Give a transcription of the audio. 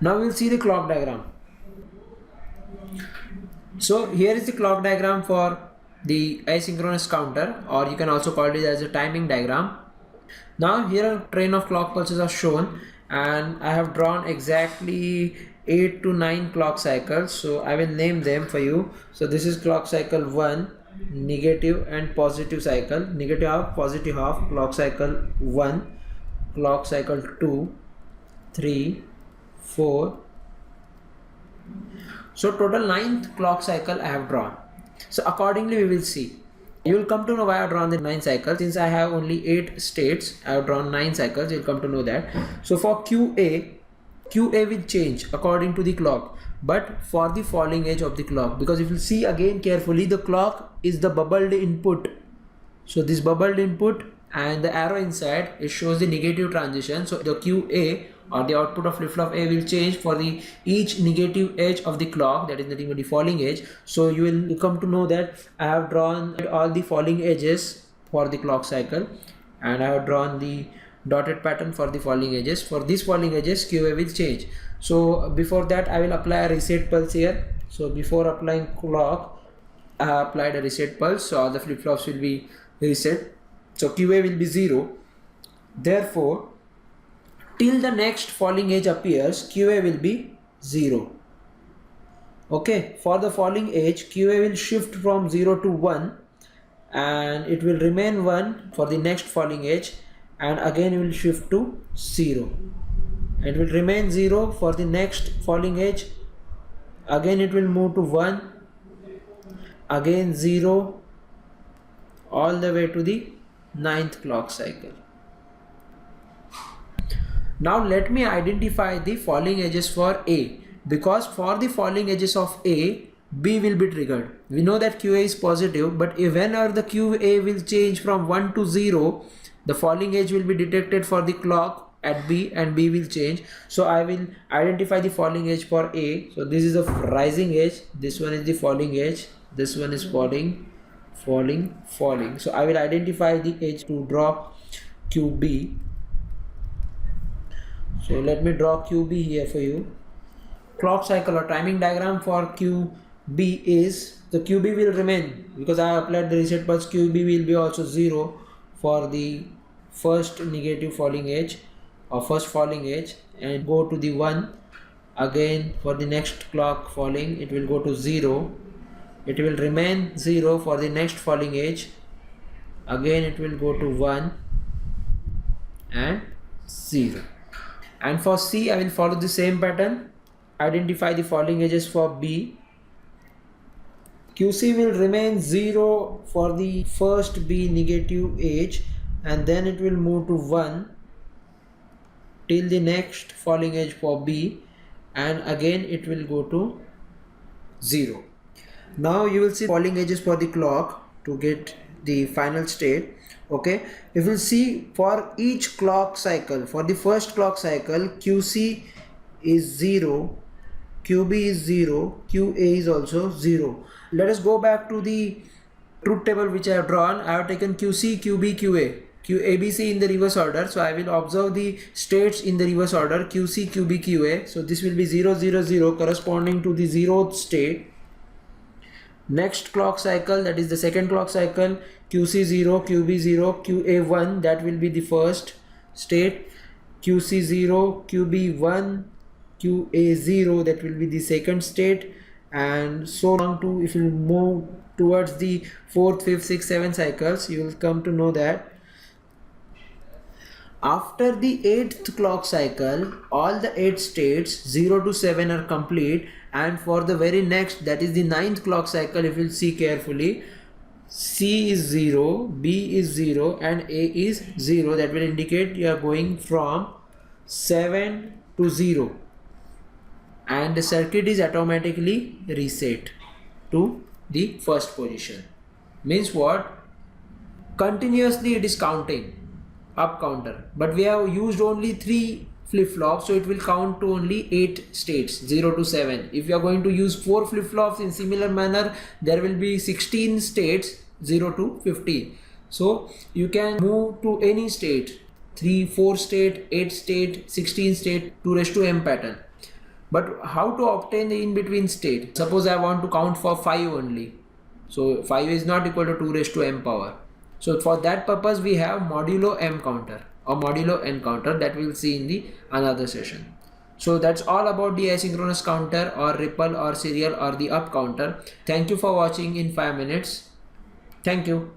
Now we'll see the clock diagram. So here is the clock diagram for the asynchronous counter, or you can also call it as a timing diagram. Now here a train of clock pulses are shown, and I have drawn exactly 8 to 9 clock cycles, so I will name them for you. So this is clock cycle 1, negative and positive cycle, negative half, positive half, clock cycle 1, clock cycle 2, 3, 4. So total 9th clock cycle I have drawn. So accordingly we will see. You will come to know why I have drawn the 9 cycles. Since I have only 8 states, I have drawn 9 cycles. You will come to know that. So for QA will change according to the clock, but for the falling edge of the clock, because if you see again carefully, the clock is the bubbled input. So this bubbled input and the arrow inside, it shows the negative transition. So the QA, or the output of flip-flop A, will change for the each negative edge of the clock, that is nothing but the falling edge. So you will come to know that I have drawn all the falling edges for the clock cycle, and I have drawn the dotted pattern for the falling edges. For these falling edges, QA will change. So before that, I will apply a reset pulse here. So before applying clock, I have applied a reset pulse, so all the flip-flops will be reset. So QA will be 0. Therefore, till the next falling edge appears, QA will be 0. Okay, for the falling edge, QA will shift from 0 to 1, and it will remain 1 for the next falling edge, and again it will shift to 0. It will remain 0 for the next falling edge, again it will move to 1, again 0, all the way to the 9th clock cycle. Now let me identify the falling edges for A, because for the falling edges of A, B will be triggered. We know that QA is positive, but whenever the QA will change from 1 to 0, the falling edge will be detected for the clock at B, and B will change. So I will identify the falling edge for A. So this is the rising edge, this one is the falling edge, this one is falling. So I will identify the edge to draw QB. So let me draw QB here for you. Clock cycle or timing diagram for QB is, the QB will remain because I applied the reset pulse. QB will be also 0 for the first negative falling edge or first falling edge, and go to the 1. Again for the next clock falling, it will go to 0. It will remain 0 for the next falling edge. Again it will go to 1 and 0. And for C, I will follow the same pattern. Identify the falling edges for B. QC will remain 0 for the first B negative edge, and then it will move to 1 till the next falling edge for B, and again it will go to 0. Now you will see falling edges for the clock to get the final state. Okay, if you see for each clock cycle, for the first clock cycle, QC is 0, QB is 0, QA is also 0. Let us go back to the truth table which I have drawn. I have taken QC, QB, QA, QABC in the reverse order. So I will observe the states in the reverse order, QC, QB, QA. So this will be 0, 0, 0 corresponding to the 0th state. Next clock cycle, that is the second clock cycle, QC 0, QB 0, QA 1, that will be the first state, QC 0, QB 1, QA 0, that will be the second state, and so on to, if you move towards the 4th, 5th, 6th, 7th cycles, you will come to know that after the 8th clock cycle, all the 8 states 0 to 7 are complete, and for the very next, that is the 9th clock cycle, if you see carefully, C is 0, B is 0 and A is 0. That will indicate you are going from 7 to 0, and the circuit is automatically reset to the first position. Means what? Continuously it is counting up counter, but we have used only 3 flip-flops, so it will count to only 8 states 0 to 7. If you are going to use 4 flip-flops in similar manner, there will be 16 states 0 to 15. So you can move to any state, 3, 4 state, 8 state, 16 state, 2 raised to m pattern. But how to obtain the in between state? Suppose I want to count for 5 only. So 5 is not equal to 2 raised to m power. So for that purpose we have modulo m counter or modulo n counter that we will see in the another session. So that's all about the asynchronous counter or ripple or serial or the up counter. Thank you for watching in 5 minutes. Thank you.